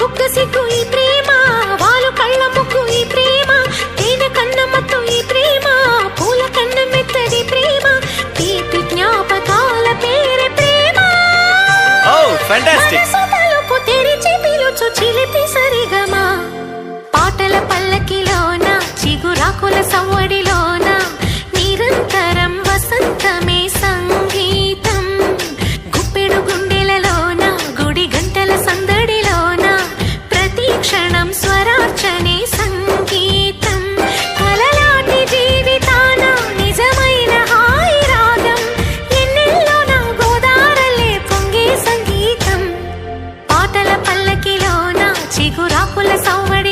బుగ్గ సిగ్గు ఈ ప్రేమ, వాలు కళ్ళ ముగ్గు ఈ ప్రేమ, తేనె కన్న మత్తు ఈ ప్రేమ, పూల కన్న మెత్తడి ప్రేమ, తీపి జ్ఞాపకాల పేరే ప్రేమ. మనసు తలుపు తెరిచి పిలుచు చిలిపి సరిగమా, పాటల పల్లకిలోన చిగురాకుల సవ్వడిలోన నిరంతరం వసంతమే సంగీతం. గుప్పెడు గుండెలలోన గుడి గంటల సందడిలోన ప్రతి క్షణం స్వరార్చనే సంగీతం. కలలాంటి జీవితాన నిజమైన హాయి రాగం, ఎన్నెల్లోన గోదారలే పొంగే సంగీతం. పాటల పల్లకిలోన చిగురాకుల సవ్వడి